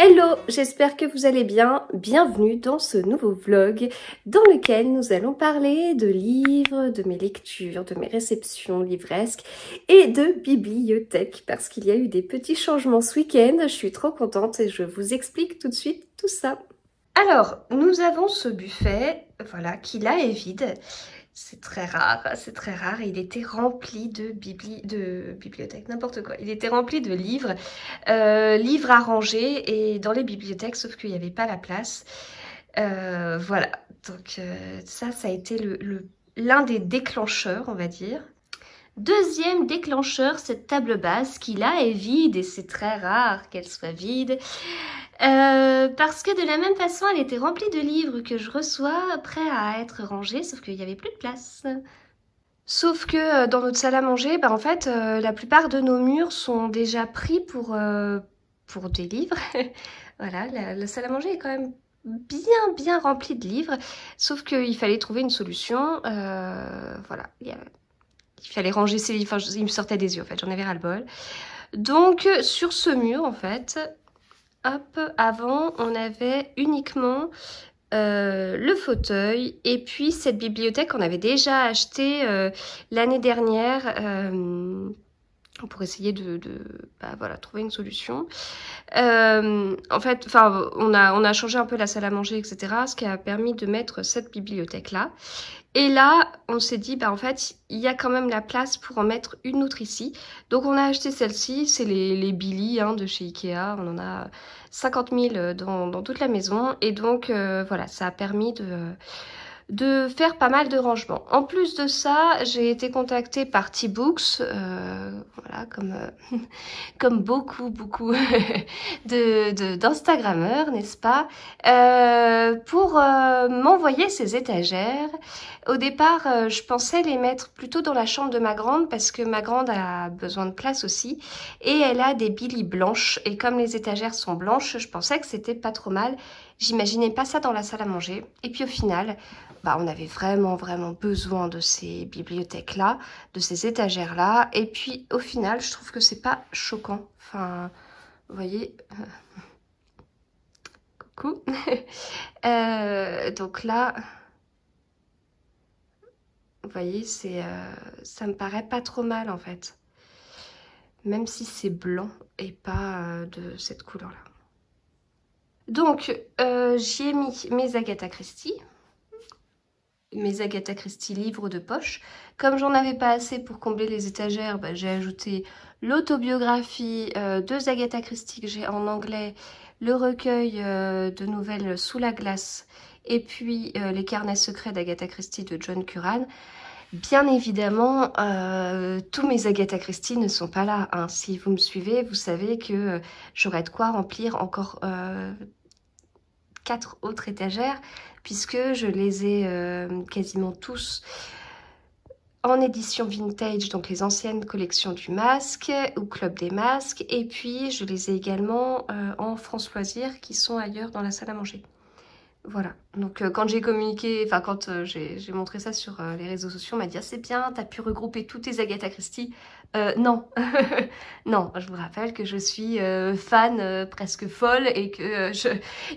Hello, j'espère que vous allez bien. Bienvenue dans ce nouveau vlog dans lequel nous allons parler de livres, de mes lectures, de mes réceptions livresques et de bibliothèque parce qu'il y a eu des petits changements ce week-end. Je suis trop contente et je vous explique tout de suite tout ça. Alors, nous avons ce buffet, voilà, qui là est vide. C'est très rare, c'est très rare. Il était rempli de bibliothèques, n'importe quoi. Il était rempli de livres, livres à ranger et dans les bibliothèques, sauf qu'il n'y avait pas la place. Voilà, donc ça a été l'un des déclencheurs, on va dire. Deuxième déclencheur, cette table basse qui là est vide et c'est très rare qu'elle soit vide. Parce que de la même façon, elle était remplie de livres que je reçois prêts à être rangés, sauf qu'il n'y avait plus de place. Sauf que dans notre salle à manger, en fait, la plupart de nos murs sont déjà pris pour des livres. Voilà, la salle à manger est quand même bien remplie de livres, sauf qu'il fallait trouver une solution. Voilà, il fallait ranger ces livres, enfin, il me sortait des yeux en fait, j'en avais ras-le-bol. Donc sur ce mur en fait, hop, avant on avait uniquement le fauteuil et puis cette bibliothèque qu'on avait déjà achetée l'année dernière pour essayer de voilà, trouver une solution. En fait, enfin, on a changé un peu la salle à manger, etc. Ce qui a permis de mettre cette bibliothèque-là. Et là, on s'est dit, en fait, il y a quand même la place pour en mettre une autre ici. Donc, on a acheté celle-ci. C'est les Billy de chez Ikea. On en a 50 000 dans toute la maison. Et donc, voilà, ça a permis de faire pas mal de rangements. En plus de ça, j'ai été contactée par T-Books, voilà, comme beaucoup d'Instagrammeurs, n'est-ce pas, pour m'envoyer ces étagères. Au départ, je pensais les mettre plutôt dans la chambre de ma grande parce que ma grande a besoin de place aussi et elle a des Billy blanches et comme les étagères sont blanches, je pensais que c'était pas trop mal. J'imaginais pas ça dans la salle à manger et puis au final, on avait vraiment besoin de ces bibliothèques-là, de ces étagères-là. Et puis, au final, je trouve que c'est pas choquant. Enfin, vous voyez... Coucou. Donc là, vous voyez, ça me paraît pas trop mal, en fait. Même si c'est blanc et pas de cette couleur-là. Donc, j'y ai mis mes Agatha Christie. Mes Agatha Christie livres de poche. Comme j'en avais pas assez pour combler les étagères, j'ai ajouté l'autobiographie de Agatha Christie que j'ai en anglais, le recueil de nouvelles Sous la glace et puis les carnets secrets d'Agatha Christie de John Curran. Bien évidemment, tous mes Agatha Christie ne sont pas là. Si vous me suivez, vous savez que j'aurais de quoi remplir encore 4 autres étagères puisque je les ai quasiment tous en édition vintage, donc les anciennes collections du masque ou Club des masques, et puis je les ai également en France Loisirs qui sont ailleurs dans la salle à manger. Voilà, donc quand j'ai communiqué, enfin quand j'ai montré ça sur les réseaux sociaux, on m'a dit ah, c'est bien, t'as pu regrouper toutes tes Agatha Christie. Non, non, je vous rappelle que je suis fan presque folle et que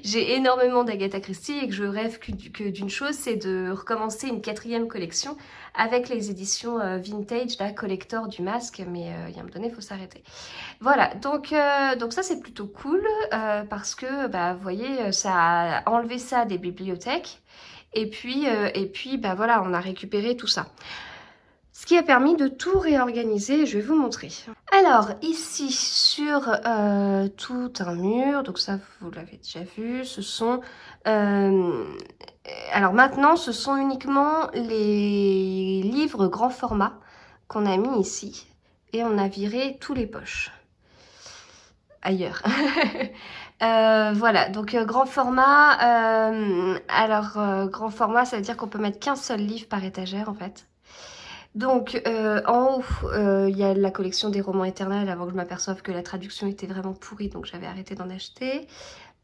j'ai énormément d'Agatha Christie et que je rêve que d'une chose, c'est de recommencer une 4e collection avec les éditions vintage, la collector du masque, mais il y a un moment donné, il faut s'arrêter. Voilà, donc ça c'est plutôt cool parce que vous voyez, ça a enlevé ça des bibliothèques et puis voilà, on a récupéré tout ça. Ce qui a permis de tout réorganiser, je vais vous montrer. Alors ici sur tout un mur, donc ça vous l'avez déjà vu, ce sont... alors maintenant ce sont uniquement les livres grand format qu'on a mis ici et on a viré tous les poches ailleurs. Voilà, donc grand format, grand format ça veut dire qu'on peut mettre qu'un seul livre par étagère en fait. Donc en haut il y a la collection des romans éternels avant que je m'aperçoive que la traduction était vraiment pourrie, donc j'avais arrêté d'en acheter.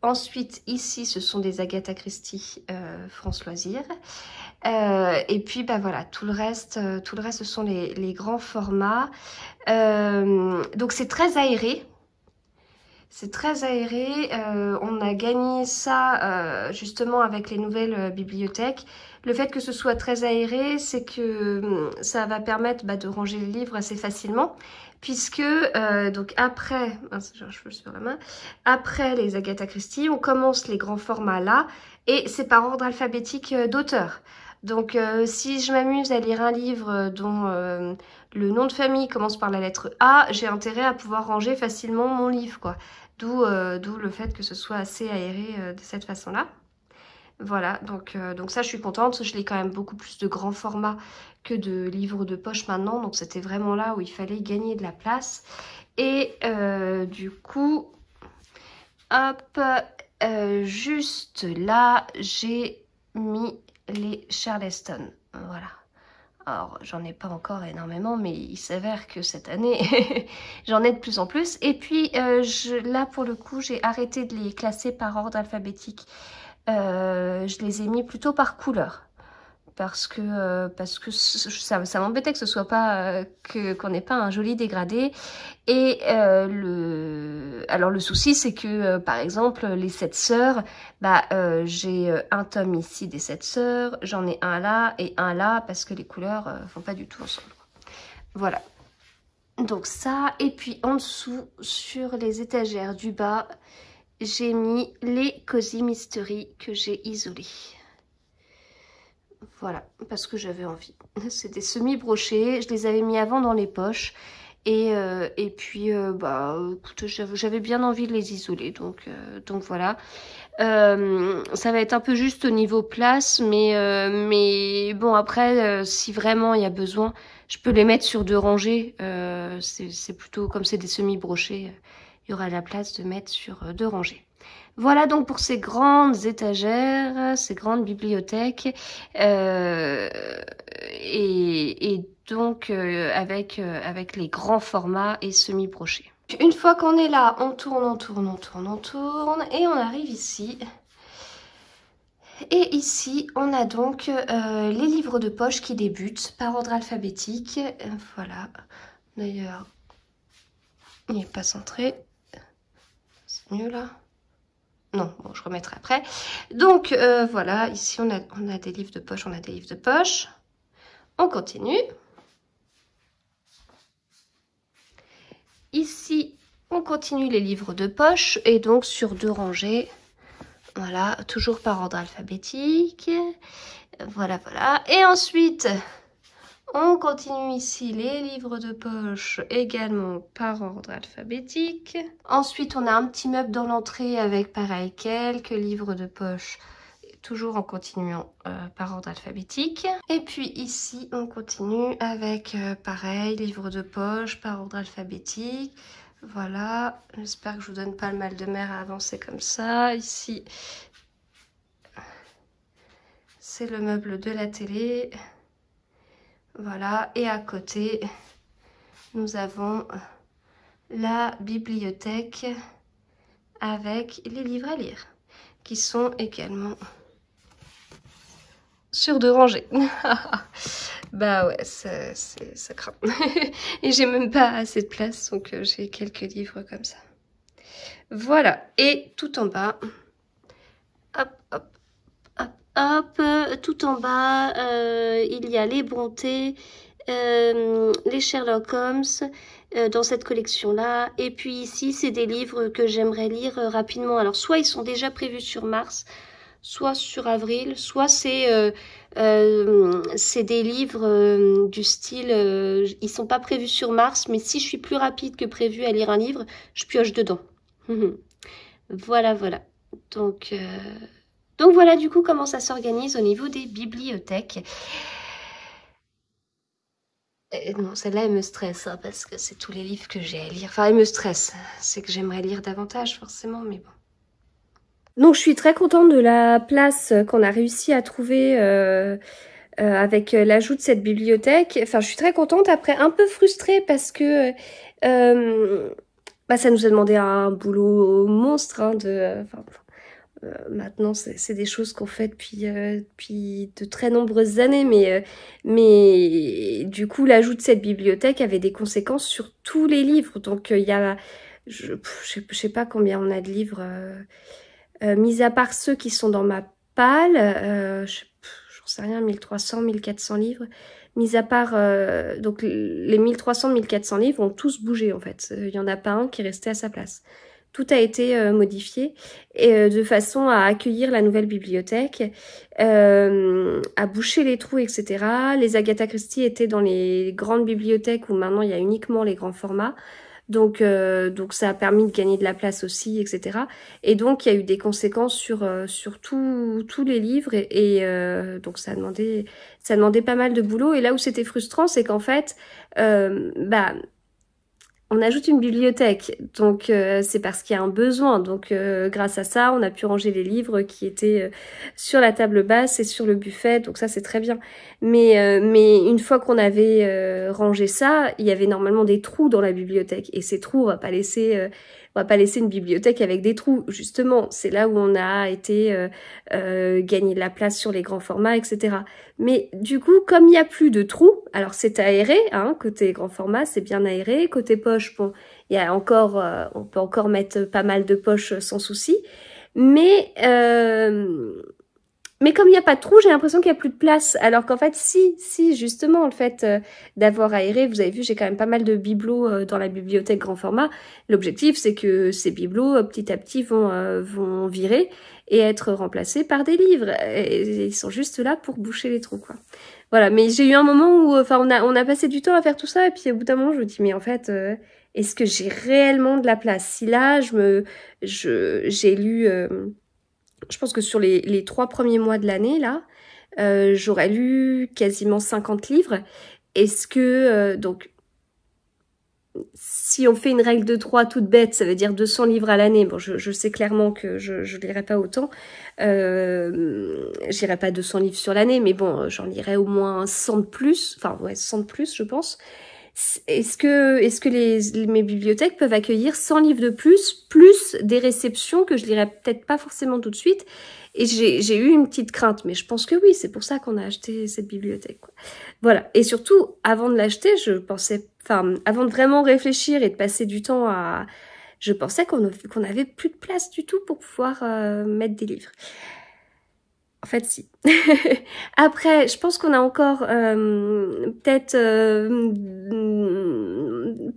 Ensuite ici ce sont des Agatha Christie France Loisirs. Et puis voilà, tout le reste ce sont les grands formats. Donc c'est très aéré. C'est très aéré. On a gagné ça justement avec les nouvelles bibliothèques. Le fait que ce soit très aéré, c'est que ça va permettre de ranger les livres assez facilement. Puisque, donc après, j'ai un cheveu sur la main, après les Agatha Christie, on commence les grands formats là, et c'est par ordre alphabétique d'auteur. Donc si je m'amuse à lire un livre dont le nom de famille commence par la lettre A, j'ai intérêt à pouvoir ranger facilement mon livre, quoi. D'où le fait que ce soit assez aéré de cette façon-là. Voilà, donc ça je suis contente, je lis quand même beaucoup plus de grands formats que de livres de poche maintenant, donc c'était vraiment là où il fallait gagner de la place. Et du coup, hop, juste là, j'ai mis les Charleston, voilà. Alors, j'en ai pas encore énormément, mais il s'avère que cette année, j'en ai de plus en plus. Et puis, là, pour le coup, j'ai arrêté de les classer par ordre alphabétique. Je les ai mis plutôt par couleur. Parce que ça m'embêtait que ce soit pas qu'on n'ait pas un joli dégradé. Et alors le souci c'est que par exemple les 7 sœurs, j'ai un tome ici des 7 sœurs, j'en ai un là et un là parce que les couleurs font pas du tout ensemble. Voilà. Donc ça, et puis en dessous sur les étagères du bas, j'ai mis les Cozy Mystery que j'ai isolés. Voilà, parce que j'avais envie. C'est des semi-brochés, je les avais mis avant dans les poches. Et puis, écoute, j'avais bien envie de les isoler, donc voilà. Ça va être un peu juste au niveau place, mais bon, après, si vraiment il y a besoin, je peux les mettre sur 2 rangées. C'est plutôt, comme c'est des semi-brochés, il y aura la place de mettre sur 2 rangées. Voilà donc pour ces grandes étagères, ces grandes bibliothèques, et donc avec les grands formats et semi-brochés. Une fois qu'on est là, on tourne, on tourne, on tourne, on tourne, et on arrive ici. Et ici, on a donc les livres de poche qui débutent par ordre alphabétique. Voilà. D'ailleurs, il n'est pas centré. C'est mieux là. Non, bon, je remettrai après. Donc, voilà, ici, on a des livres de poche, on a des livres de poche. On continue. Ici, on continue les livres de poche, et donc sur 2 rangées. Voilà, toujours par ordre alphabétique. Voilà, voilà. Et ensuite, on continue ici les livres de poche également par ordre alphabétique. Ensuite, on a un petit meuble dans l'entrée avec pareil quelques livres de poche, toujours en continuant par ordre alphabétique. Et puis ici, on continue avec pareil, livres de poche par ordre alphabétique. Voilà, j'espère que je vous donne pas le mal de mer à avancer comme ça. Ici, c'est le meuble de la télé. Voilà, et à côté, nous avons la bibliothèque avec les livres à lire, qui sont également sur 2 rangées. Bah ouais, ça craint. Et j'ai même pas assez de place, donc j'ai quelques livres comme ça. Voilà, et tout en bas, hop, hop, hop, hop, tout en bas, il y a les Brontë, les Sherlock Holmes dans cette collection-là. Et puis ici, c'est des livres que j'aimerais lire rapidement. Alors, soit ils sont déjà prévus sur mars, soit sur avril, soit c'est des livres du style, ils sont pas prévus sur mars, mais si je suis plus rapide que prévu à lire un livre, je pioche dedans. Voilà, voilà. Donc voilà du coup comment ça s'organise au niveau des bibliothèques. Non, celle-là, elle me stresse, hein, parce que c'est tous les livres que j'ai à lire. Enfin, elle me stresse. C'est que j'aimerais lire davantage, forcément, mais bon. Donc, je suis très contente de la place qu'on a réussi à trouver avec l'ajout de cette bibliothèque. Enfin, je suis très contente, après un peu frustrée parce que ça nous a demandé un boulot monstre, hein, maintenant, c'est des choses qu'on fait depuis de très nombreuses années, mais du coup, l'ajout de cette bibliothèque avait des conséquences sur tous les livres. Donc, il y a je sais pas combien on a de livres, mis à part ceux qui sont dans ma palle, j'en sais rien, 1300, 1400 livres. Mis à part, donc les 1300, 1400 livres ont tous bougé en fait. Il n'y en a pas un qui restait à sa place. Tout a été modifié et de façon à accueillir la nouvelle bibliothèque, à boucher les trous, etc. Les Agatha Christie étaient dans les grandes bibliothèques où maintenant il y a uniquement les grands formats. Donc ça a permis de gagner de la place aussi, etc. Et donc il y a eu des conséquences sur tous les livres donc ça a demandé pas mal de boulot. Et là où c'était frustrant, c'est qu'en fait, on ajoute une bibliothèque, donc c'est parce qu'il y a un besoin. Donc grâce à ça, on a pu ranger les livres qui étaient sur la table basse et sur le buffet, donc ça c'est très bien. Mais une fois qu'on avait rangé ça, il y avait normalement des trous dans la bibliothèque. Et ces trous, on va pas laisser une bibliothèque avec des trous. Justement, c'est là où on a été gagner de la place sur les grands formats, etc. Mais du coup, comme il n'y a plus de trous, alors c'est aéré, hein, côté grand format, c'est bien aéré. Côté poche, bon, il y a encore, on peut encore mettre pas mal de poches sans souci. Mais comme il n'y a pas de trou, j'ai l'impression qu'il n'y a plus de place. Alors qu'en fait, si, justement, le fait d'avoir aéré, vous avez vu, j'ai quand même pas mal de bibelots dans la bibliothèque grand format. L'objectif, c'est que ces bibelots, petit à petit, vont virer et être remplacés par des livres. Et ils sont juste là pour boucher les trous, quoi. Voilà, mais j'ai eu un moment où, enfin, on a passé du temps à faire tout ça, et puis au bout d'un moment, je me dis, mais en fait, est-ce que j'ai réellement de la place? Si là, j'ai lu... je pense que sur les 3 premiers mois de l'année, là, j'aurais lu quasiment 50 livres. Est-ce que, donc, si on fait une règle de 3 toute bête, ça veut dire 200 livres à l'année. Bon, je sais clairement que je lirai pas autant. J'irai pas 200 livres sur l'année, mais bon, j'en lirai au moins 100 de plus. Enfin, ouais, 100 de plus, je pense. Est-ce que mes bibliothèques peuvent accueillir 100 livres de plus des réceptions que je lirai peut-être pas forcément tout de suite? Et j'ai eu une petite crainte, mais je pense que oui, c'est pour ça qu'on a acheté cette bibliothèque, quoi. Voilà. Et surtout, avant de l'acheter, avant de vraiment réfléchir et de passer du temps je pensais qu'on avait plus de place du tout pour pouvoir mettre des livres. En fait, si. Après, je pense qu'on a encore peut-être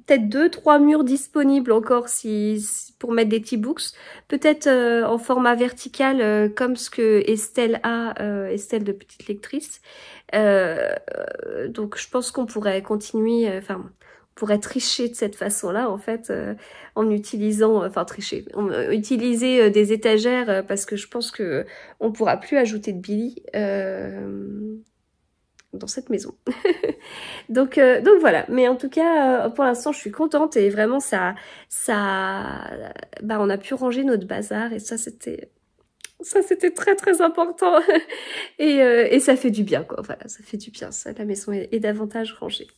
2-3 murs disponibles encore pour mettre des petits books. Peut-être en format vertical comme ce que Estelle a, Estelle de Petite Lectrice. Donc je pense qu'on pourrait continuer, on pourrait tricher de cette façon-là, en fait, en utilisant, utiliser des étagères, parce que je pense que on pourra plus ajouter de Billy dans cette maison. donc voilà. Mais en tout cas, pour l'instant, je suis contente et vraiment, on a pu ranger notre bazar et ça, c'était très très important et ça fait du bien, quoi. Voilà, ça fait du bien, ça, la maison est davantage rangée.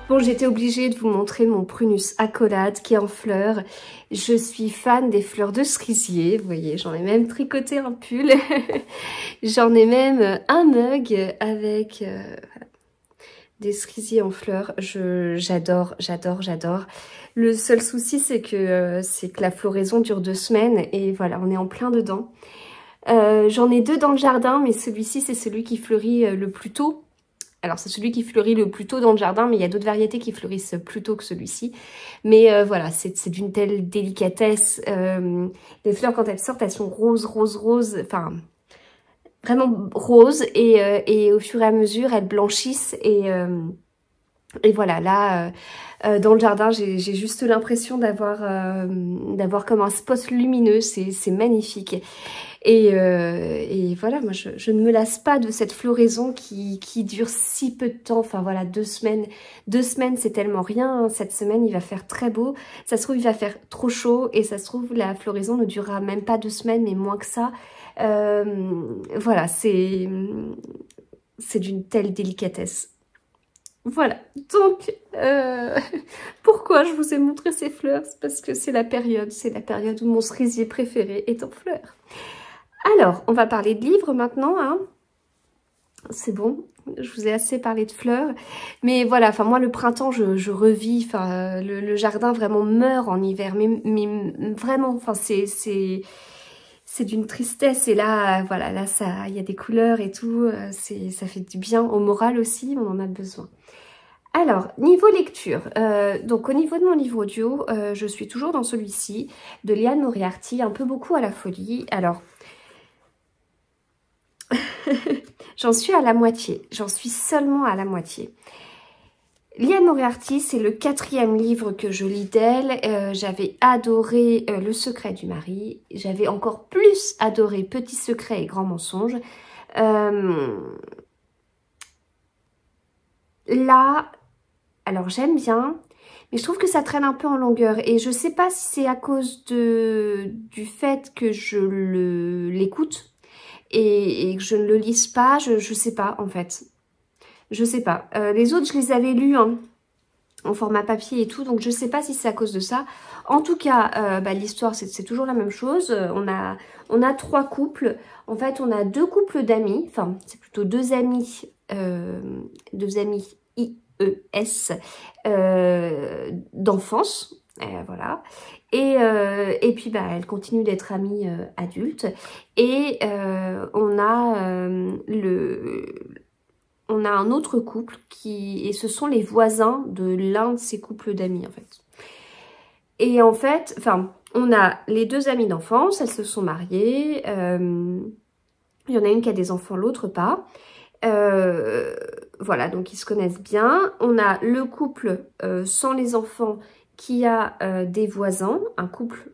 Bon, j'étais obligée de vous montrer mon Prunus accolade qui est en fleurs. Je suis fan des fleurs de cerisier. Vous voyez, j'en ai même tricoté un pull. J'en ai même un mug avec des cerisiers en fleurs. J'adore. Le seul souci, c'est que la floraison dure 2 semaines. Et voilà, on est en plein dedans. J'en ai 2 dans le jardin, mais celui-ci, c'est celui qui fleurit le plus tôt. Alors, c'est celui qui fleurit le plus tôt dans le jardin, mais il y a d'autres variétés qui fleurissent plus tôt que celui-ci. Mais voilà, c'est d'une telle délicatesse. Les fleurs, quand elles sortent, elles sont roses. Enfin, vraiment roses et au fur et à mesure elles blanchissent et voilà, là, dans le jardin, j'ai juste l'impression d'avoir comme un spot lumineux, c'est magnifique. Et voilà, moi, je ne me lasse pas de cette floraison qui dure si peu de temps. Enfin, voilà, 2 semaines. 2 semaines, c'est tellement rien, hein. Cette semaine, il va faire très beau. Ça se trouve, il va faire trop chaud. Et ça se trouve, la floraison ne durera même pas 2 semaines, mais moins que ça. Voilà, c'est d'une telle délicatesse. Voilà, donc pourquoi je vous ai montré ces fleurs? C'est parce que c'est la période où mon cerisier préféré est en fleurs. Alors, on va parler de livres maintenant, hein. C'est bon, je vous ai assez parlé de fleurs. Mais voilà, enfin moi le printemps, je revis, enfin le jardin vraiment meurt en hiver, mais vraiment, enfin c'est d'une tristesse. Et là, voilà, là il y a des couleurs et tout, ça fait du bien au moral aussi, on en a besoin. Alors, niveau lecture, donc au niveau de mon livre audio, je suis toujours dans celui-ci, de Liane Moriarty, un peu beaucoup à la folie. Alors, j'en suis à la moitié, j'en suis seulement à la moitié. Liane Moriarty, c'est le 4e livre que je lis d'elle. J'avais adoré Le secret du mari, j'avais encore plus adoré Petit secret et grand mensonge. Là, alors j'aime bien, mais je trouve que ça traîne un peu en longueur. Et je sais pas si c'est à cause du fait que je l'écoute et que je ne le lise pas, je sais pas en fait. Je sais pas. Les autres, je les avais lus hein, en format papier et tout, donc je sais pas si c'est à cause de ça. En tout cas, l'histoire, c'est toujours la même chose. On a 3 couples. En fait, on a 2 couples d'amis. Enfin, c'est plutôt 2 amis. 2 amis IES d'enfance. Voilà. Et puis, elles continuent d'être amies adultes. Et on a un autre couple et ce sont les voisins de l'un de ces couples d'amis en fait. Et en fait, enfin, on a les 2 amies d'enfance, elles se sont mariées. Il y en a une qui a des enfants, l'autre pas. Voilà, donc ils se connaissent bien. On a le couple sans les enfants qui a des voisins, un couple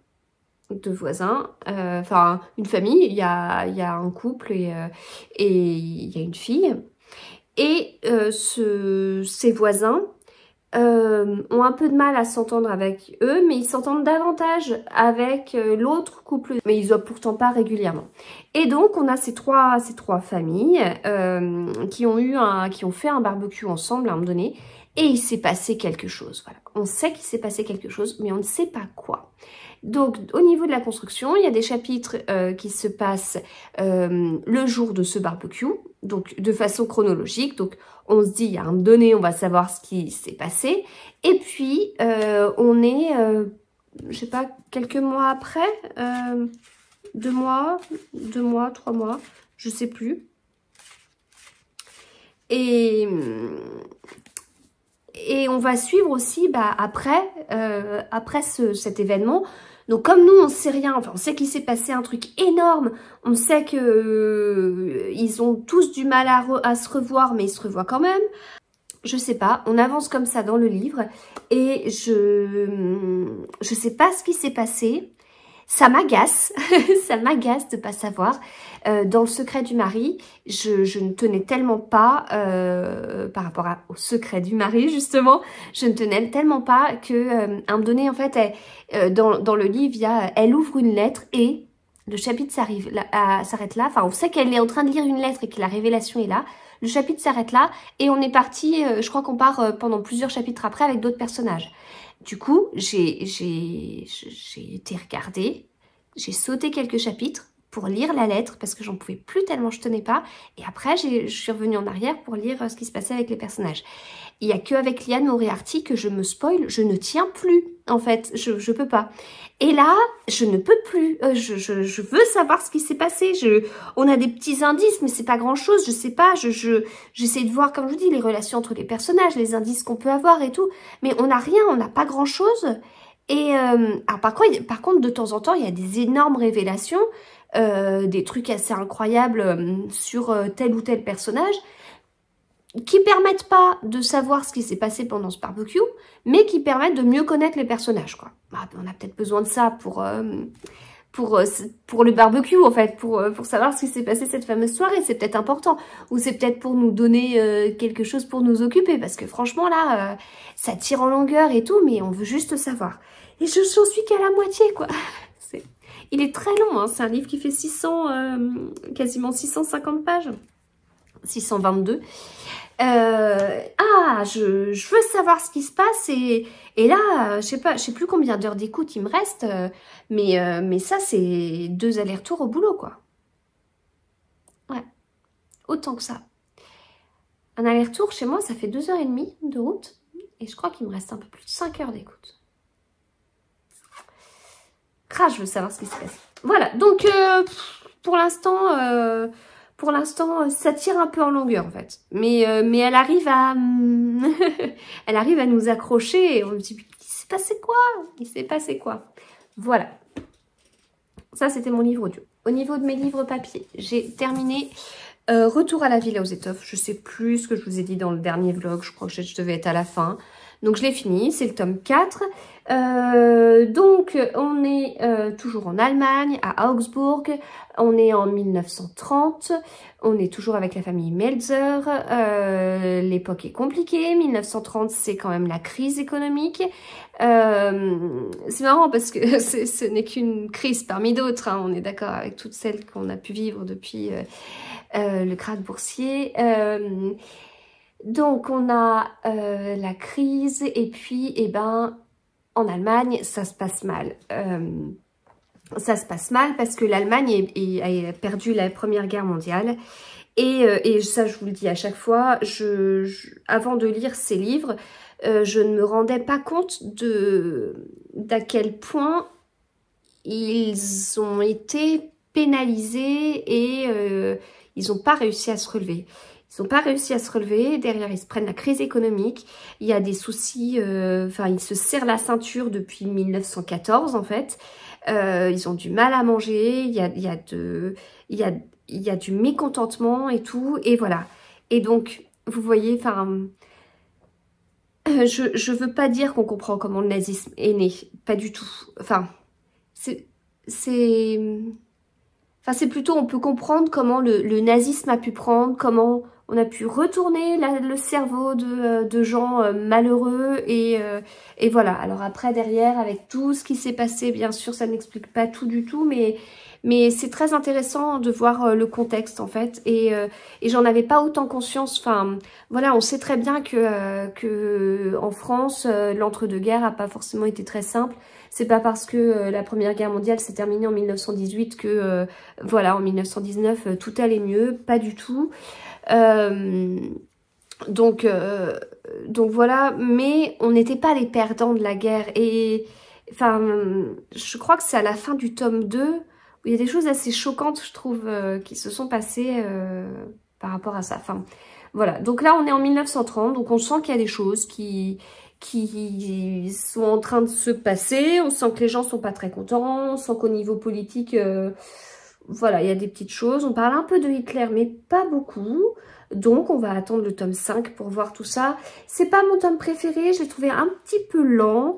de voisins, enfin une famille, il y a un couple et il y a une fille. Et ces voisins ont un peu de mal à s'entendre avec eux, mais ils s'entendent davantage avec l'autre couple, mais ils voient pourtant pas régulièrement. Et donc on a ces trois familles qui ont fait un barbecue ensemble à un moment donné, et il s'est passé quelque chose. Voilà. On sait qu'il s'est passé quelque chose, mais on ne sait pas quoi. Donc, au niveau de la construction, il y a des chapitres qui se passent le jour de ce barbecue, donc de façon chronologique. Donc, on se dit, à un moment donné, on va savoir ce qui s'est passé. Et puis, on est, je sais pas, quelques mois après, 2 mois, 3 mois, je sais plus. Et on va suivre aussi après cet événement. Donc comme nous on sait rien, enfin on sait qu'il s'est passé un truc énorme, on sait que ils ont tous du mal à se revoir, mais ils se revoient quand même. Je sais pas, on avance comme ça dans le livre et je sais pas ce qui s'est passé. Ça m'agace, ça m'agace de pas savoir. Dans le secret du mari, je ne tenais tellement pas, par rapport au secret du mari justement, je ne tenais tellement pas que, à un moment donné, en fait, dans le livre, elle ouvre une lettre et le chapitre s'arrête là. Enfin, on sait qu'elle est en train de lire une lettre et que la révélation est là. Le chapitre s'arrête là et on est parti, je crois qu'on part pendant plusieurs chapitres après avec d'autres personnages. Du coup, j'ai été regarder, j'ai sauté quelques chapitres pour lire la lettre parce que j'en pouvais plus tellement je tenais pas. Et après, je suis revenue en arrière pour lire ce qui se passait avec les personnages. Il n'y a qu'avec Liane Moriarty que je me spoil, je ne tiens plus en fait, je peux pas. Et là, je ne peux plus, je veux savoir ce qui s'est passé. On a des petits indices, mais c'est pas grand chose, je sais pas, j'essaie de voir, comme je vous dis, les relations entre les personnages, les indices qu'on peut avoir et tout, mais on n'a rien, on n'a pas grand chose. Et alors par contre, de temps en temps, il y a des énormes révélations. des trucs assez incroyables sur tel ou tel personnage, qui permettent pas de savoir ce qui s'est passé pendant ce barbecue, mais qui permettent de mieux connaître les personnages, quoi. Ah, on a peut-être besoin de ça pour le barbecue, en fait, pour savoir ce qui s'est passé cette fameuse soirée. C'est peut-être important. Ou c'est peut-être pour nous donner quelque chose pour nous occuper. Parce que franchement, là, ça tire en longueur et tout, mais on veut juste savoir. Et j'en suis qu'à la moitié, quoi. Il est très long, hein. C'est un livre qui fait quasiment 650 pages. 622. Je veux savoir ce qui se passe et là, je sais plus combien d'heures d'écoute il me reste, mais ça, c'est 2 allers-retours au boulot, quoi. Ouais, autant que ça. Un aller-retour chez moi, ça fait 2h30 de route et je crois qu'il me reste un peu plus de 5 heures d'écoute. Je veux savoir ce qui se passe. Voilà, donc pour l'instant, ça tire un peu en longueur en fait. Mais elle arrive à elle arrive à nous accrocher et on me dit il s'est passé quoi? Il s'est passé quoi? Voilà. Ça c'était mon livre audio. Au niveau de mes livres papier, j'ai terminé Retour à la Villa aux Étoffes. Je sais plus ce que je vous ai dit dans le dernier vlog. Je crois que je devais être à la fin. Donc je l'ai fini, c'est le tome 4. Donc on est toujours en Allemagne, à Augsbourg. On est en 1930. On est toujours avec la famille Meltzer. L'époque est compliquée. 1930, c'est quand même la crise économique. C'est marrant parce que ce n'est qu'une crise parmi d'autres. Hein. On est d'accord avec toutes celles qu'on a pu vivre depuis le krach boursier. Donc on a la crise et puis en Allemagne ça se passe mal. Ça se passe mal parce que l'Allemagne a perdu la Première Guerre mondiale et ça je vous le dis à chaque fois, avant de lire ces livres, je ne me rendais pas compte d'à quel point ils ont été pénalisés et ils n'ont pas réussi à se relever. Ils n'ont pas réussi à se relever. Derrière, ils se prennent la crise économique. Il y a des soucis. Ils se serrent la ceinture depuis 1914, en fait. Ils ont du mal à manger. Il y a du mécontentement et tout. Et voilà. Et donc, vous voyez, je veux pas dire qu'on comprend comment le nazisme est né. Pas du tout. C'est plutôt, on peut comprendre comment le nazisme a pu prendre, comment on a pu retourner le cerveau de gens malheureux et voilà. Alors après, derrière, avec tout ce qui s'est passé, bien sûr, ça n'explique pas tout du tout, mais c'est très intéressant de voir le contexte, en fait, et j'en avais pas autant conscience. Enfin, voilà, on sait très bien que en France, l'entre-deux-guerres a pas forcément été très simple. C'est pas parce que la Première Guerre mondiale s'est terminée en 1918 que, voilà, en 1919, tout allait mieux. Pas du tout. Donc voilà, mais on n'était pas les perdants de la guerre. Et, je crois que c'est à la fin du tome 2 où il y a des choses assez choquantes, je trouve, qui se sont passées par rapport à ça. Voilà. Donc là, on est en 1930, donc on sent qu'il y a des choses qui sont en train de se passer. On sent que les gens sont pas très contents. On sent qu'au niveau politique, voilà, il y a des petites choses. On parle un peu de Hitler, mais pas beaucoup. Donc, on va attendre le tome 5 pour voir tout ça. C'est pas mon tome préféré. Je l'ai trouvé un petit peu lent.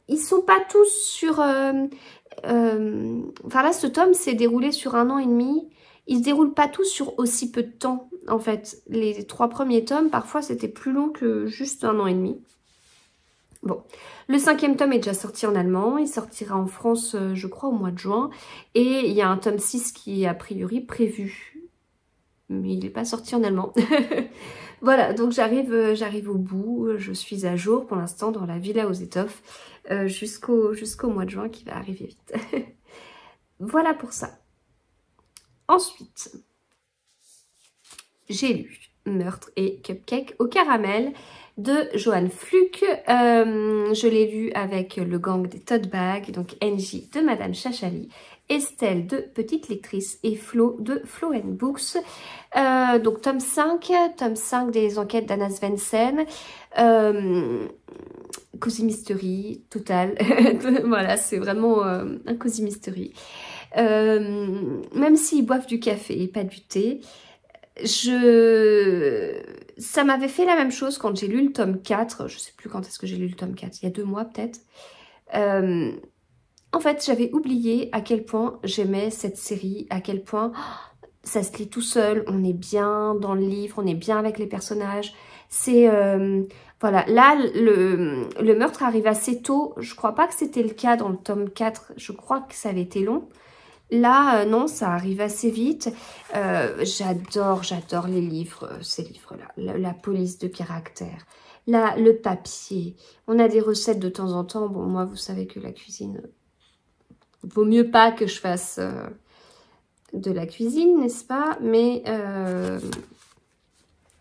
Ils sont pas tous sur... là, ce tome s'est déroulé sur 1 an et demi. Ils se déroulent pas tous sur aussi peu de temps, en fait. Les 3 premiers tomes, parfois, c'était plus long que juste 1 an et demi. Bon, le 5e tome est déjà sorti en allemand. Il sortira en France, je crois, au mois de juin. Et il y a un tome 6 qui est a priori prévu. Mais il n'est pas sorti en allemand. Voilà, donc j'arrive au bout. Je suis à jour pour l'instant dans la Villa aux Étoffes jusqu'au mois de juin qui va arriver vite. Voilà pour ça. Ensuite, j'ai lu Meurtre et Cupcake au caramel de Johann Fluck. Je l'ai lu avec le gang des tote bags, donc NJ de Madame Chachali. Estelle de Petite Lectrice et Flo de Flo & Books. Donc tome 5 des enquêtes d'Anna Svensson. Cozy Mystery, total. Voilà, c'est vraiment un Cozy Mystery. Même s'ils boivent du café et pas du thé, ça m'avait fait la même chose quand j'ai lu le tome 4. Je sais plus quand est-ce que j'ai lu le tome 4, il y a 2 mois peut-être. En fait, j'avais oublié à quel point j'aimais cette série, à quel point ça se lit tout seul, on est bien dans le livre, on est bien avec les personnages. C'est... voilà, là, le meurtre arrive assez tôt. Je crois pas que c'était le cas dans le tome 4. Je crois que ça avait été long. Là, non, ça arrive assez vite. J'adore les livres, ces livres-là. La police de caractère, le papier. On a des recettes de temps en temps. Bon, moi, vous savez que la cuisine... Vaut mieux pas que je fasse de la cuisine, n'est-ce pas? Mais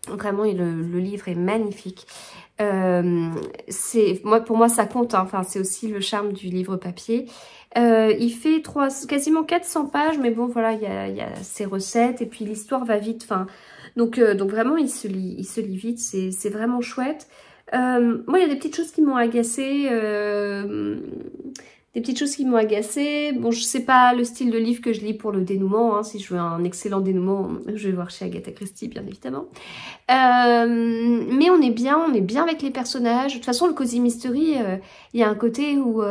vraiment, le livre est magnifique. Pour moi, ça compte. Hein. Enfin, c'est aussi le charme du livre papier. Il fait quasiment 400 pages, mais bon, voilà, il y a ses recettes et puis l'histoire va vite. Enfin, donc vraiment, il se lit vite. C'est vraiment chouette. Moi, il y a des petites choses qui m'ont agacée. Bon, je sais pas le style de livre que je lis pour le dénouement. Hein. Si je veux un excellent dénouement, je vais voir chez Agatha Christie, bien évidemment. Mais on est bien avec les personnages. De toute façon, le Cozy Mystery, il y a un côté où,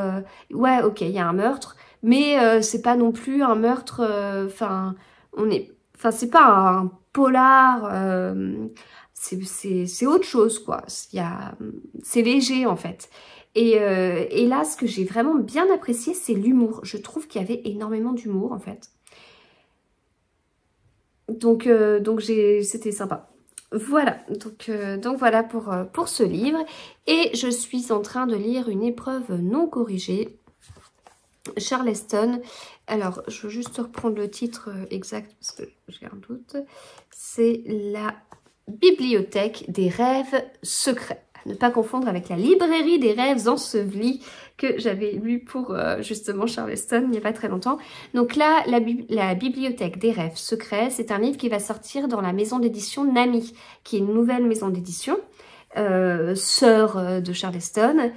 ouais, ok, il y a un meurtre, mais c'est pas non plus un meurtre. C'est pas un polar. C'est autre chose, quoi. C'est léger, en fait. Et là, ce que j'ai vraiment bien apprécié, c'est l'humour. Je trouve qu'il y avait énormément d'humour, en fait. Donc c'était sympa. Voilà, donc voilà pour ce livre. Et je suis en train de lire une épreuve non corrigée, Charleston. Alors, je veux juste reprendre le titre exact parce que j'ai un doute. C'est la bibliothèque des rêves secrets. Ne pas confondre avec la librairie des rêves ensevelis que j'avais lu pour justement Charleston il n'y a pas très longtemps. Donc là, la bibliothèque des rêves secrets, c'est un livre qui va sortir dans la maison d'édition Nami, qui est une nouvelle maison d'édition, sœur de Charleston.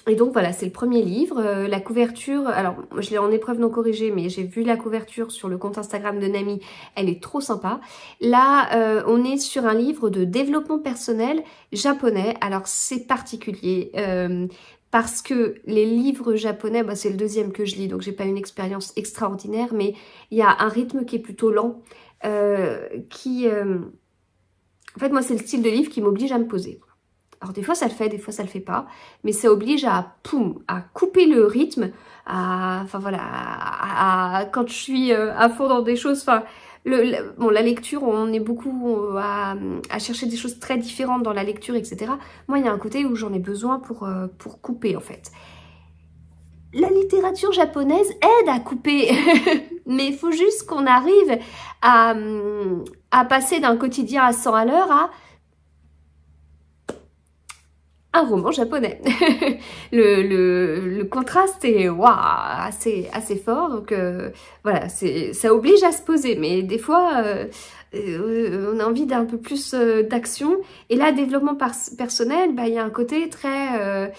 Et donc voilà, c'est le premier livre. La couverture, alors je l'ai en épreuve non corrigée, mais j'ai vu la couverture sur le compte Instagram de Nami, elle est trop sympa. Là, on est sur un livre de développement personnel japonais. Alors c'est particulier parce que les livres japonais, bah, c'est le deuxième que je lis, donc j'ai pas une expérience extraordinaire, mais il y a un rythme qui est plutôt lent, en fait moi c'est le style de livre qui m'oblige à me poser. Alors des fois ça le fait, des fois ça le fait pas, mais ça oblige à couper le rythme, quand je suis à fond dans des choses, la lecture, on est beaucoup à chercher des choses très différentes dans la lecture, etc. Moi il y a un côté où j'en ai besoin pour couper en fait. La littérature japonaise aide à couper, mais il faut juste qu'on arrive à passer d'un quotidien à 100 à l'heure à un roman japonais. le contraste est assez fort, donc voilà, ça oblige à se poser, mais des fois on a envie d'un peu plus d'action, et là développement personnel, bah, il y a un côté très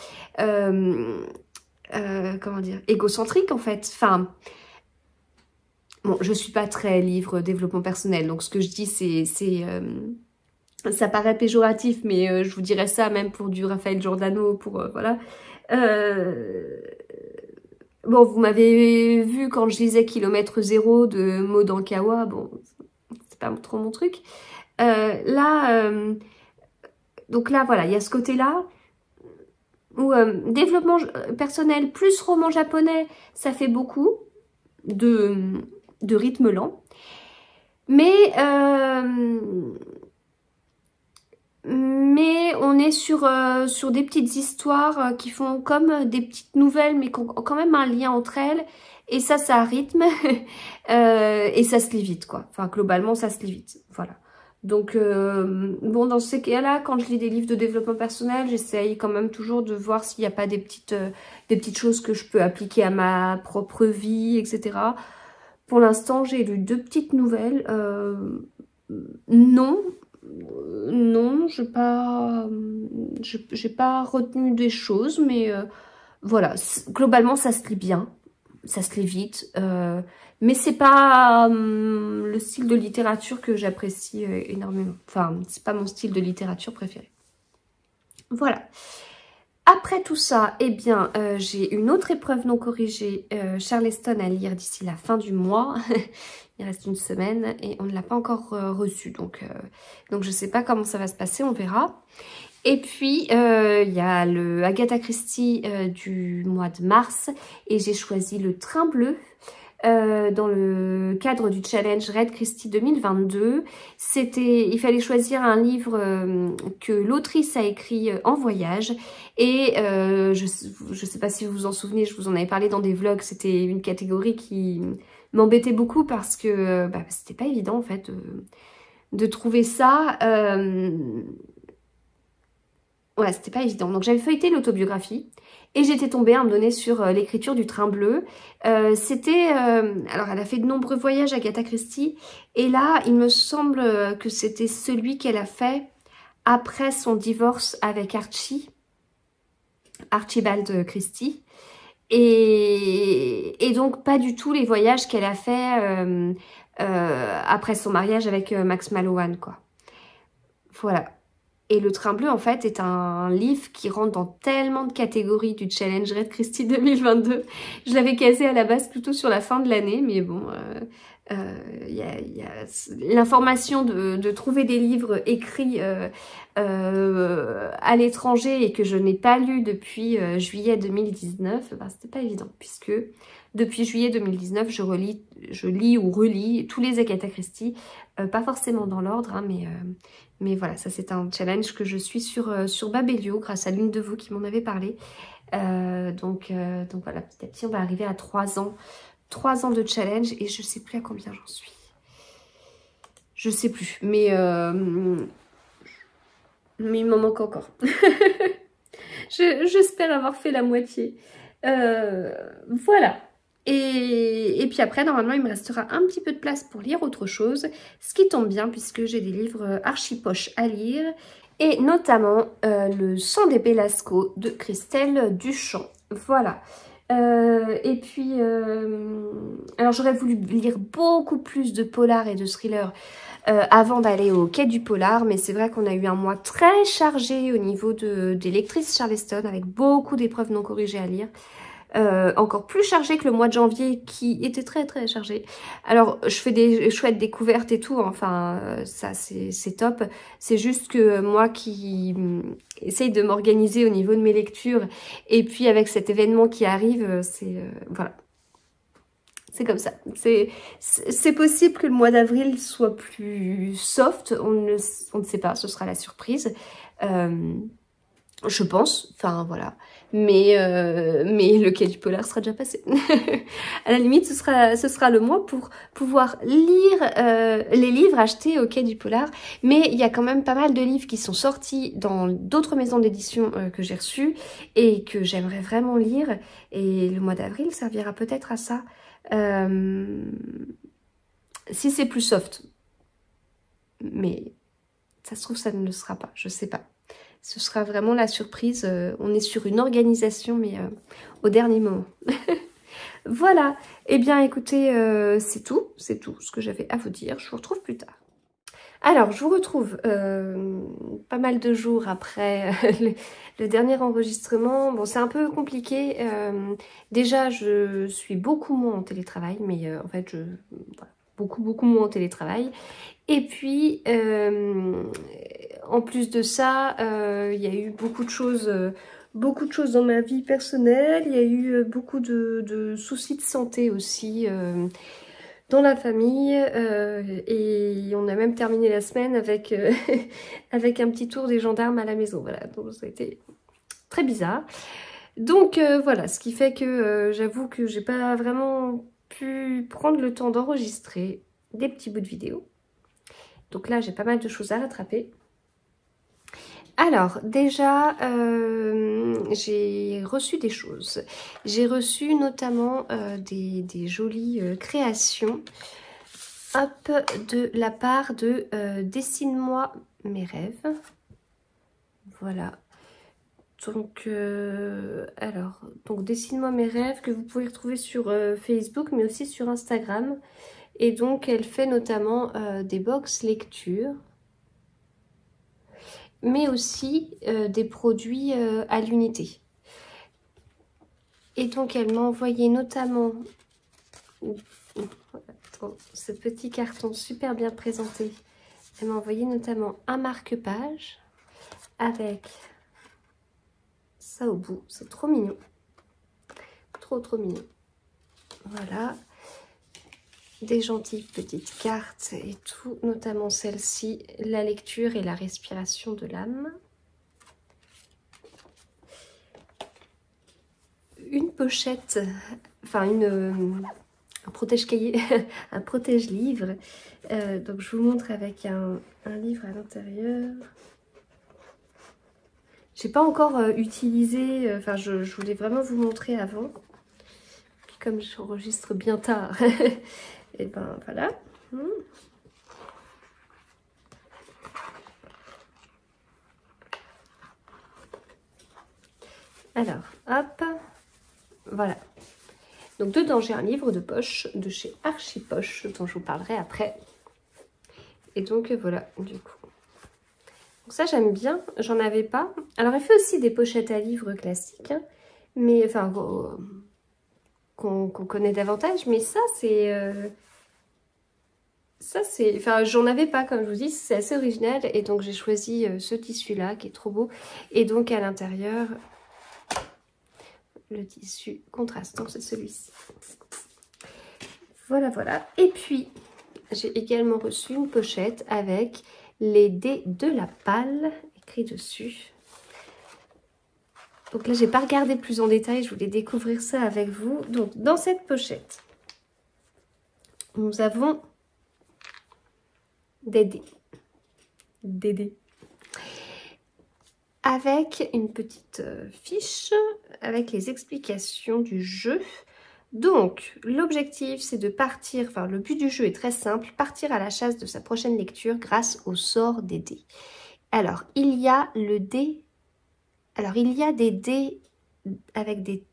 comment dire, égocentrique en fait. Enfin bon, je suis pas très livre développement personnel, donc ce que je dis ça paraît péjoratif, mais je vous dirais ça même pour du Raphaël Giordano, pour voilà. Bon, vous m'avez vu quand je lisais Kilomètre Zéro de Maud Ankawa, bon, c'est pas trop mon truc. Donc là, voilà, il y a ce côté-là, où développement personnel plus roman japonais, ça fait beaucoup de rythme lent. Mais on est sur des petites histoires qui font comme des petites nouvelles, mais qui ont quand même un lien entre elles. Et ça rythme. Et ça se lit vite, quoi. Enfin, globalement, ça se lit vite. Voilà. Donc, bon, dans ces cas-là, quand je lis des livres de développement personnel, j'essaye quand même toujours de voir s'il n'y a pas des petites choses que je peux appliquer à ma propre vie, etc. Pour l'instant, j'ai lu 2 petites nouvelles. Non, j'ai pas retenu des choses, mais voilà, globalement, ça se lit bien, ça se lit vite. Mais c'est pas le style de littérature que j'apprécie énormément. Enfin, c'est pas mon style de littérature préféré. Voilà. Après tout ça, eh bien, j'ai une autre épreuve non corrigée, Charleston, à lire d'ici la fin du mois. Il reste une semaine et on ne l'a pas encore reçue. Donc je ne sais pas comment ça va se passer, on verra. Et puis, il y a le Agatha Christie du mois de mars. Et j'ai choisi Le Train Bleu. Dans le cadre du challenge Read Christie 2022. Il fallait choisir un livre que l'autrice a écrit en voyage. Et je sais pas si vous vous en souvenez, je vous en avais parlé dans des vlogs, c'était une catégorie qui m'embêtait beaucoup parce que c'était pas évident en fait de trouver ça. Ouais, c'était pas évident. Donc j'avais feuilleté l'autobiographie et j'étais tombée à un moment donné sur l'écriture du Train Bleu. Alors elle a fait de nombreux voyages, Agatha Christie, et là il me semble que c'était celui qu'elle a fait après son divorce avec Archibald Christie. Et donc pas du tout les voyages qu'elle a fait après son mariage avec Max Mallowan, quoi. Voilà. Et Le Train Bleu, en fait, est un livre qui rentre dans tellement de catégories du Challenge Read Christie 2022. Je l'avais casé à la base plutôt sur la fin de l'année, mais bon, y a l'information de trouver des livres écrits à l'étranger et que je n'ai pas lu depuis juillet 2019, c'était pas évident, puisque depuis juillet 2019, je lis ou relis tous les Agatha Christie, pas forcément dans l'ordre, hein, mais voilà, ça c'est un challenge que je suis sur Babelio, grâce à l'une de vous qui m'en avait parlé. Donc voilà, petit à petit on va arriver à 3 ans. 3 ans de challenge et je sais plus à combien j'en suis. Je sais plus, mais il m'en manque encore. J'espère avoir fait la moitié. Voilà. Et puis après, normalement, il me restera un petit peu de place pour lire autre chose. Ce qui tombe bien, puisque j'ai des livres archi poches à lire. Et notamment Le sang des Belasco de Christelle Duchamp. Voilà. Et puis, alors j'aurais voulu lire beaucoup plus de polar et de thriller avant d'aller au quai du polar, mais c'est vrai qu'on a eu un mois très chargé au niveau des lectrices Charleston, avec beaucoup d'épreuves non corrigées à lire. Encore plus chargé que le mois de janvier qui était très très chargé. Alors je fais des chouettes découvertes et tout, ça c'est top. C'est juste que moi qui essaye de m'organiser au niveau de mes lectures et puis avec cet événement qui arrive, voilà. C'est comme ça. C'est possible que le mois d'avril soit plus soft, on ne sait pas, ce sera la surprise. Je pense, enfin voilà, mais le quai du polar sera déjà passé. À la limite, ce sera le mois pour pouvoir lire les livres achetés au quai du polar. Mais il y a quand même pas mal de livres qui sont sortis dans d'autres maisons d'édition que j'ai reçues et que j'aimerais vraiment lire. Et le mois d'avril servira peut-être à ça. Si c'est plus soft. Mais ça se trouve, ça ne le sera pas, je sais pas. Ce sera vraiment la surprise. On est sur une organisation, mais au dernier moment. Voilà. Eh bien, écoutez, c'est tout. C'est tout ce que j'avais à vous dire. Je vous retrouve plus tard. Alors, je vous retrouve pas mal de jours après le dernier enregistrement. Bon, c'est un peu compliqué. Déjà, je suis beaucoup moins en télétravail, mais en fait, voilà, beaucoup moins en télétravail. Et puis, en plus de ça, il y a eu beaucoup de choses dans ma vie personnelle. Il y a eu beaucoup de soucis de santé aussi dans la famille. Et on a même terminé la semaine avec, avec un petit tour des gendarmes à la maison. Voilà, donc ça a été très bizarre. Donc voilà, ce qui fait que j'avoue que j'ai pas vraiment pu prendre le temps d'enregistrer des petits bouts de vidéo. Donc là, j'ai pas mal de choses à rattraper. Alors, déjà, j'ai reçu des choses. J'ai reçu notamment des jolies créations, hop, de la part de Dessine-moi mes rêves. Voilà. Donc, donc Dessine-moi mes rêves que vous pouvez retrouver sur Facebook, mais aussi sur Instagram. Et donc, elle fait notamment des box lecture, mais aussi des produits à l'unité. Et donc, elle m'a envoyé notamment ce petit carton super bien présenté. Elle m'a envoyé notamment un marque-page avec ça au bout. C'est trop mignon. Trop mignon. Voilà. Des gentilles petites cartes et tout, notamment celle-ci, la lecture et la respiration de l'âme. Une pochette, enfin un protège-cahier, un protège-livre. Donc je vous montre avec un livre à l'intérieur. J'ai pas encore utilisé, enfin je voulais vraiment vous montrer avant. Puis comme j'enregistre bien tard, et ben voilà. Alors, hop, voilà. Donc dedans, j'ai un livre de poche de chez Archipoche, dont je vous parlerai après. Et donc voilà, du coup. Donc ça, j'aime bien. J'en avais pas. Alors, il fait aussi des pochettes à livres classiques, hein, mais enfin, qu'on connaît davantage. Mais ça, c'est... enfin, j'en avais pas, comme je vous dis, c'est assez original. Et donc, j'ai choisi ce tissu-là, qui est trop beau. Et donc, à l'intérieur... Le tissu contrastant, c'est celui-ci. Voilà, voilà. Et puis, j'ai également reçu une pochette avec les dés de la palle, écrit dessus. Donc là, j'ai pas regardé plus en détail, je voulais découvrir ça avec vous. Donc, dans cette pochette, nous avons des dés. Des dés. Avec une petite fiche, avec les explications du jeu. Donc, l'objectif, c'est de partir, enfin, le but du jeu est très simple, partir à la chasse de sa prochaine lecture grâce au sort des dés. Alors, il y a le dé, alors il y a des dés avec des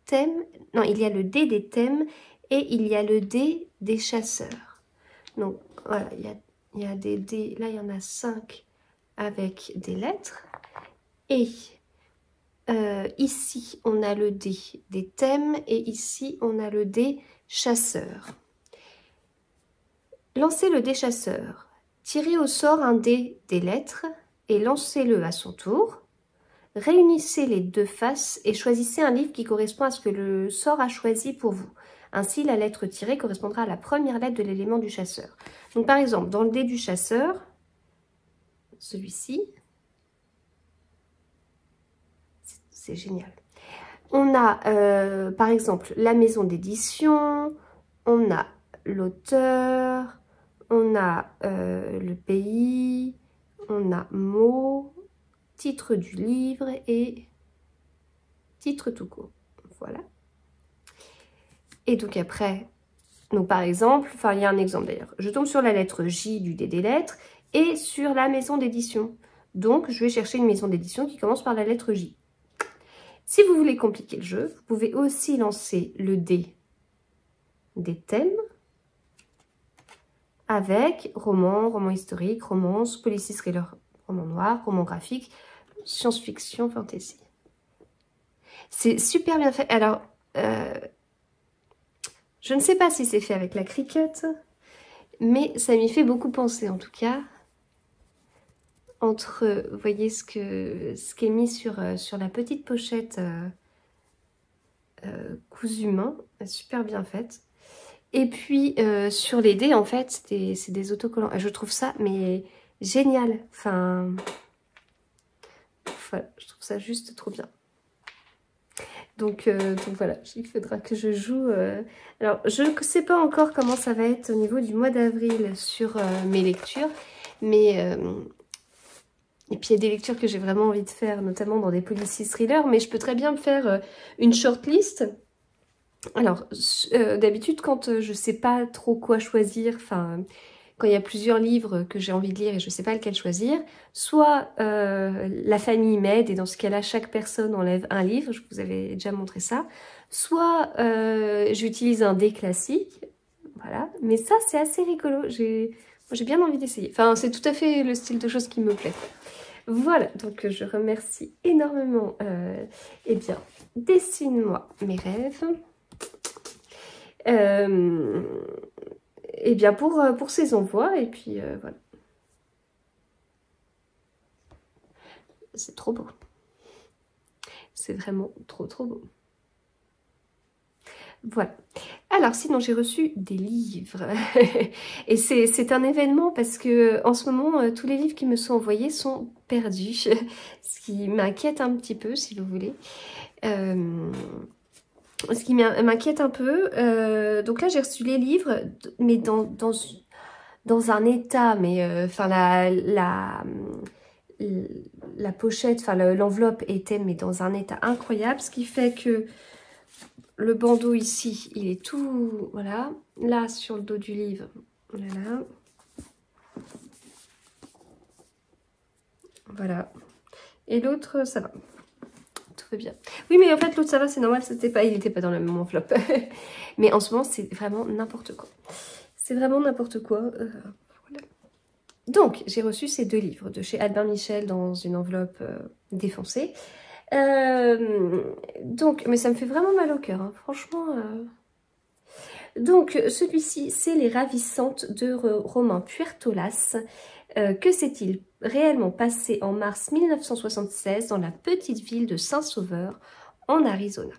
thèmes, non, il y a le dé des thèmes et il y a le dé des chasseurs. Donc, voilà, il y a des dés, là, il y en a 5 avec des lettres. Et ici, on a le dé des thèmes et ici, on a le dé chasseur. Lancez le dé chasseur. Tirez au sort un dé des lettres et lancez-le à son tour. Réunissez les deux faces et choisissez un livre qui correspond à ce que le sort a choisi pour vous. Ainsi, la lettre tirée correspondra à la première lettre de l'élément du chasseur. Donc, par exemple, dans le dé du chasseur, celui-ci, c'est génial. On a, par exemple, la maison d'édition, on a l'auteur, on a le pays, on a mots, titre du livre et titre tout court. Voilà. Et donc après, donc par exemple, enfin il y a un exemple d'ailleurs, je tombe sur la lettre J du dé des lettres et sur la maison d'édition. Donc je vais chercher une maison d'édition qui commence par la lettre J. Si vous voulez compliquer le jeu, vous pouvez aussi lancer le dé des thèmes avec roman, roman historique, romance, police thriller, roman noir, roman graphique, science-fiction, fantasy. C'est super bien fait. Alors, je ne sais pas si c'est fait avec la Cricut, mais ça m'y fait beaucoup penser en tout cas. Entre, vous voyez ce qui est mis sur la petite pochette cousu main, super bien faite. Et puis sur les dés, en fait, c'est des autocollants. Et je trouve ça mais génial. Enfin, voilà, je trouve ça juste trop bien. Donc voilà, il faudra que je joue. Alors, je ne sais pas encore comment ça va être au niveau du mois d'avril sur mes lectures. Mais... et puis il y a des lectures que j'ai vraiment envie de faire, notamment dans des policiers thrillers. Mais je peux très bien me faire une shortlist. Alors, d'habitude, quand je sais pas trop quoi choisir, enfin... quand il y a plusieurs livres que j'ai envie de lire et je ne sais pas lequel choisir, soit la famille m'aide et dans ce cas-là, chaque personne enlève un livre, je vous avais déjà montré ça, soit j'utilise un dé classique, voilà, mais ça c'est assez rigolo, j'ai bien envie d'essayer, enfin c'est tout à fait le style de choses qui me plaît. Voilà, donc je remercie énormément, eh bien, dessine-moi mes rêves. Et bien pour ces envois, et puis voilà. C'est trop beau. C'est vraiment trop beau. Voilà. Alors sinon j'ai reçu des livres. Et c'est un événement parce que en ce moment tous les livres qui me sont envoyés sont perdus. Ce qui m'inquiète un petit peu si vous voulez. Ce qui m'inquiète un peu. Donc là j'ai reçu les livres mais dans un état, mais enfin la pochette, enfin l'enveloppe était mais dans un état incroyable, ce qui fait que le bandeau ici, il est tout, voilà, là sur le dos du livre, voilà, voilà, et l'autre ça va, tout va bien. Oui mais en fait l'autre ça va, c'est normal, il n'était pas dans la même enveloppe, mais en ce moment c'est vraiment n'importe quoi, c'est vraiment n'importe quoi. Voilà. Donc j'ai reçu ces deux livres de chez Albin Michel dans une enveloppe défoncée. Donc, mais ça me fait vraiment mal au cœur, hein, franchement. Donc, celui-ci, c'est Les Ravissantes de Romain Puertolas. Que s'est-il réellement passé en mars 1976 dans la petite ville de Saint-Sauveur, en Arizona?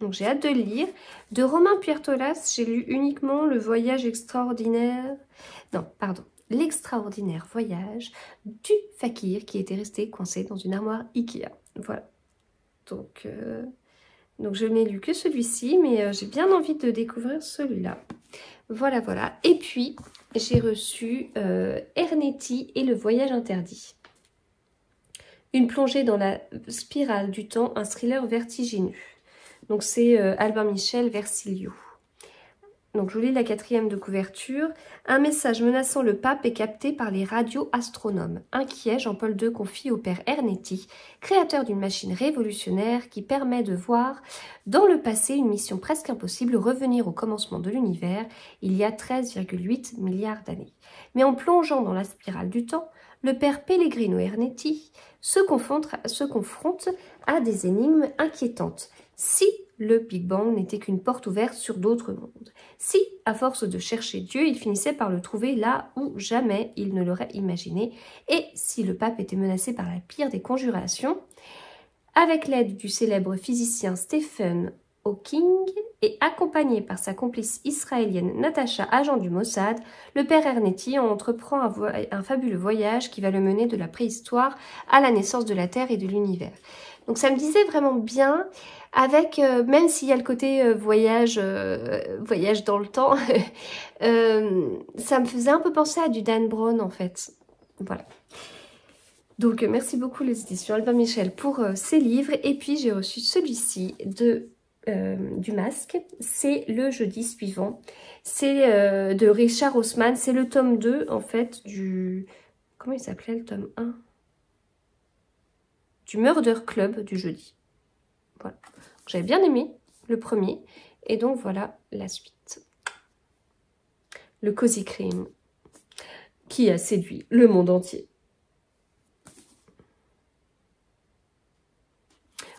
Donc, j'ai hâte de le lire. De Romain Puertolas, j'ai lu uniquement Le Voyage extraordinaire... Non, pardon. L'extraordinaire voyage du fakir qui était resté coincé dans une armoire Ikea. Voilà. Donc je n'ai lu que celui-ci, mais j'ai bien envie de découvrir celui-là. Voilà, voilà. Et puis, j'ai reçu Ernetti et le voyage interdit. Une plongée dans la spirale du temps, un thriller vertigineux. Donc c'est Albin Michel Versilio. Donc je vous lis la 4e de couverture. Un message menaçant le pape est capté par les radioastronomes. Inquiet, Jean-Paul II confie au père Ernetti, créateur d'une machine révolutionnaire qui permet de voir dans le passé une mission presque impossible, revenir au commencement de l'univers il y a 13,8 milliards d'années. Mais en plongeant dans la spirale du temps, le père Pellegrino Ernetti se confronte à des énigmes inquiétantes. Si le Big Bang n'était qu'une porte ouverte sur d'autres mondes. Si, à force de chercher Dieu, il finissait par le trouver là où jamais il ne l'aurait imaginé. Et si le pape était menacé par la pire des conjurations, avec l'aide du célèbre physicien Stephen Hawking et accompagné par sa complice israélienne Natacha, agent du Mossad, le père Ernetti entreprend un fabuleux voyage qui va le mener de la préhistoire à la naissance de la Terre et de l'univers. Donc ça me disait vraiment bien, avec, même s'il y a le côté voyage dans le temps, ça me faisait un peu penser à du Dan Brown en fait. Voilà. Donc merci beaucoup les éditions Albin Michel pour ces livres. Et puis j'ai reçu celui-ci du Masque, c'est le jeudi suivant. C'est de Richard Haussmann, c'est le tome 2 en fait du... Comment il s'appelait le tome 1 ? Du Murder Club du jeudi. Voilà. J'avais bien aimé le premier. Et donc voilà la suite. Le Cozy Crime qui a séduit le monde entier.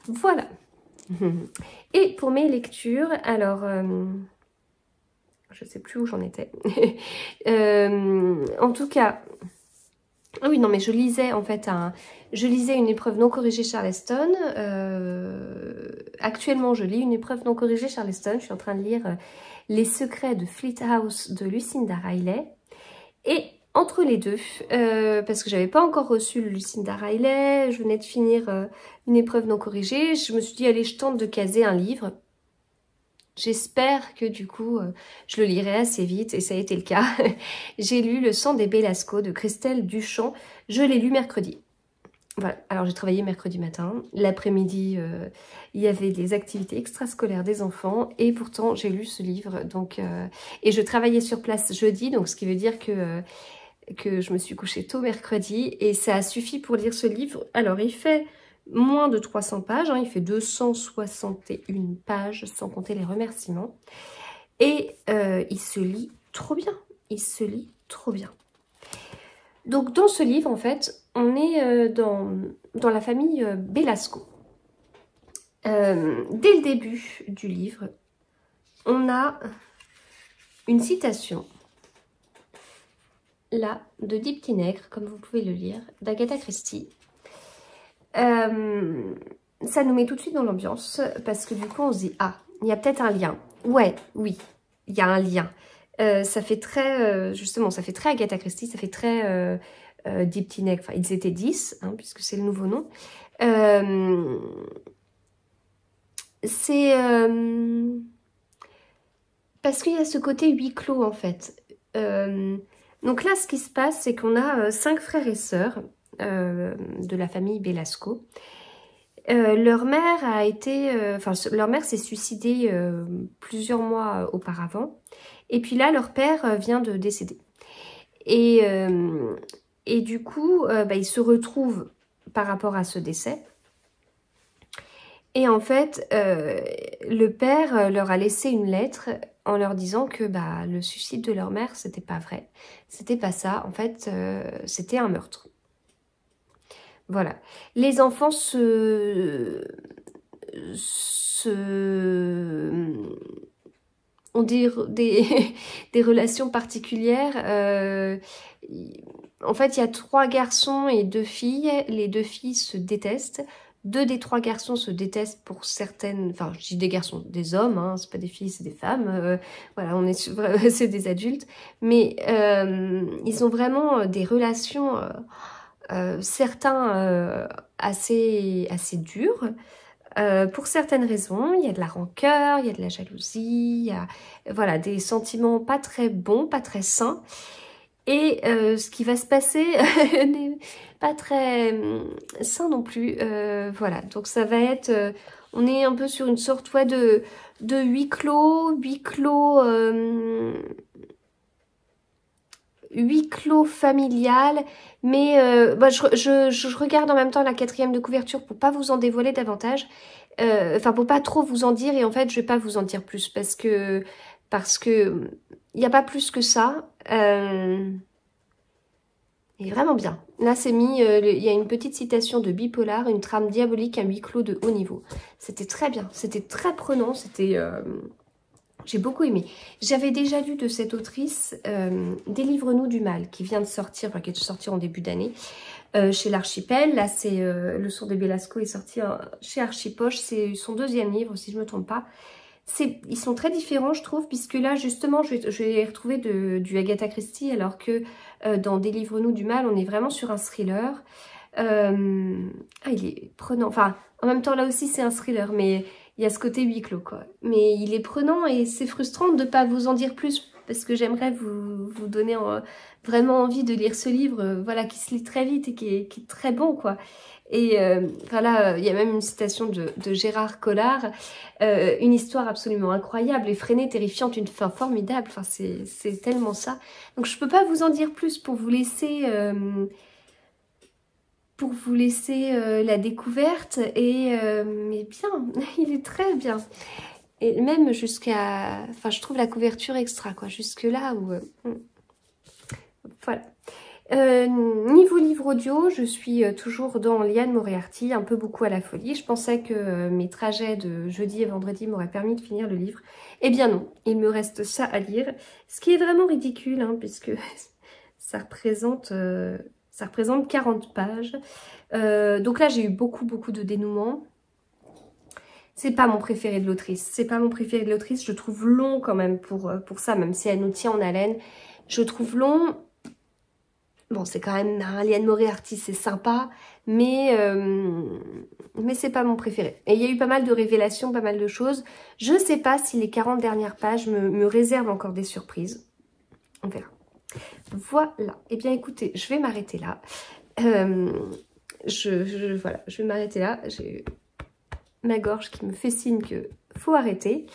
Voilà. Et pour mes lectures, alors... je ne sais plus où j'en étais. En tout cas... Ah oui, non, mais je lisais en fait je lisais une épreuve non corrigée Charleston. Actuellement, je lis une épreuve non corrigée Charleston. Je suis en train de lire Les secrets de Fleet House de Lucinda Riley. Et entre les deux, parce que j'avais pas encore reçu le Lucinda Riley, je venais de finir une épreuve non corrigée, je me suis dit allez je tente de caser un livre. J'espère que du coup je le lirai assez vite et ça a été le cas. J'ai lu Le sang des Belasco de Christelle Duchamp, je l'ai lu mercredi. Voilà, alors j'ai travaillé mercredi matin, l'après-midi il y avait des activités extrascolaires des enfants et pourtant j'ai lu ce livre donc et je travaillais sur place jeudi donc ce qui veut dire que je me suis couchée tôt mercredi et ça a suffi pour lire ce livre. Alors il fait moins de 300 pages, hein, il fait 261 pages sans compter les remerciements et il se lit trop bien, il se lit trop bien. Donc dans ce livre en fait on est dans la famille Belasco. Dès le début du livre on a une citation là, de Dix Petits Nègres, comme vous pouvez le lire, d'Agatha Christie. Ça nous met tout de suite dans l'ambiance, parce que du coup, on se dit, ah, il y a peut-être un lien. Ouais, oui, il y a un lien. Ça fait très, justement, ça fait très Agatha Christie, ça fait très Dix Petits Nègres. Enfin, ils étaient 10, hein, puisque c'est le nouveau nom. C'est parce qu'il y a ce côté huis clos, en fait. Donc là, ce qui se passe, c'est qu'on a 5 frères et sœurs de la famille Belasco. Leur mère a été, leur mère s'est suicidée plusieurs mois auparavant. Et puis là, leur père vient de décéder. Et du coup, ils se retrouvent par rapport à ce décès. Et en fait, le père leur a laissé une lettre en leur disant que le suicide de leur mère, c'était pas vrai. C'était pas ça. En fait, c'était un meurtre. Voilà. Les enfants ont des relations particulières. En fait, il y a 3 garçons et 2 filles. Les 2 filles se détestent. 2 des 3 garçons se détestent pour certaines... Enfin, je dis des garçons, des hommes, hein, c'est pas des filles, c'est des femmes. Voilà, c'est des adultes. Mais ils ont vraiment des relations, certains assez dures. Pour certaines raisons, il y a de la rancœur, il y a de la jalousie, il y a voilà, des sentiments pas très bons, pas très sains. Et ce qui va se passer n'est pas très sain non plus. Voilà, donc ça va être... on est un peu sur une sorte de huis clos familial. Mais je regarde en même temps la 4e de couverture pour pas vous en dévoiler davantage. Enfin, pour pas trop vous en dire. Et en fait, je vais pas vous en dire plus parce que il n'y a pas plus que ça. Il est vraiment bien. Là, c'est mis, il y a une petite citation de Bipolar, une trame diabolique, un huis clos de haut niveau. C'était très bien, c'était très prenant, c'était... j'ai beaucoup aimé. J'avais déjà lu de cette autrice Délivre-nous du mal, qui vient de sortir, enfin qui est sorti en début d'année, chez l'Archipel. Là, c'est Le Sang des Belasco est sorti chez Archipoche. C'est son 2e livre, si je ne me trompe pas. Ils sont très différents, je trouve, puisque là, justement, je vais retrouver du Agatha Christie, alors que dans Délivre-nous du mal, on est vraiment sur un thriller. Il est prenant. Enfin, en même temps, là aussi, c'est un thriller, mais il y a ce côté huis clos, quoi. Mais il est prenant et c'est frustrant de ne pas vous en dire plus, parce que j'aimerais vous donner vraiment envie de lire ce livre, voilà, qui se lit très vite et qui est très bon, quoi. Et voilà, il y a même une citation de Gérard Collard, une histoire absolument incroyable, effrénée, terrifiante, une fin formidable. Enfin, c'est tellement ça. Donc, je peux pas vous en dire plus pour vous laisser la découverte. Et mais bien, il est très bien. Et même jusqu'à, enfin, je trouve la couverture extra, quoi. Jusque là où, voilà. Niveau livre audio, je suis toujours dans Liane Moriarty, un peu beaucoup à la folie. Je pensais que mes trajets de jeudi et vendredi m'auraient permis de finir le livre. Eh bien non, il me reste ça à lire. Ce qui est vraiment ridicule, hein, puisque ça représente 40 pages. Donc là, j'ai eu beaucoup de dénouements. C'est pas mon préféré de l'autrice. C'est pas mon préféré de l'autrice. Je trouve long quand même pour ça, même si elle nous tient en haleine. Je trouve long... Bon, c'est quand même un Liane Moriarty, c'est sympa, mais c'est pas mon préféré. Et il y a eu pas mal de révélations, pas mal de choses. Je sais pas si les 40 dernières pages me réservent encore des surprises. On verra. Voilà. Eh bien, écoutez, je vais m'arrêter là. Voilà, je vais m'arrêter là. J'ai ma gorge qui me fait signe que faut arrêter.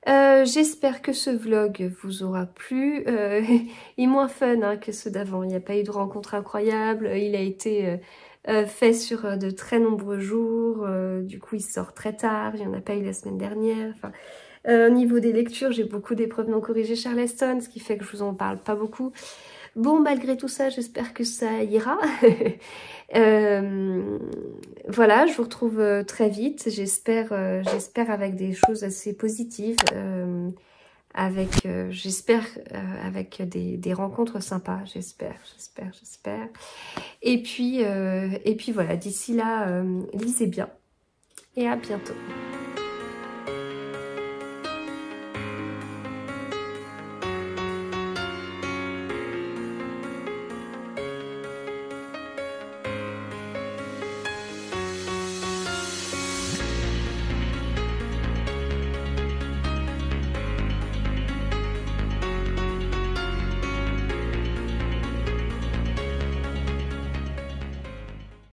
J'espère que ce vlog vous aura plu. Il est moins fun hein, que ceux d'avant. Il n'y a pas eu de rencontre incroyable. Il a été fait sur de très nombreux jours. Du coup, il sort très tard. Il n'y en a pas eu la semaine dernière. Enfin, au niveau des lectures, j'ai beaucoup d'épreuves non corrigées Charleston, ce qui fait que je vous en parle pas beaucoup. Bon, malgré tout ça, j'espère que ça ira. Voilà, je vous retrouve très vite. J'espère avec des choses assez positives. J'espère avec des rencontres sympas. J'espère. Et puis voilà, d'ici là, lisez bien. Et à bientôt.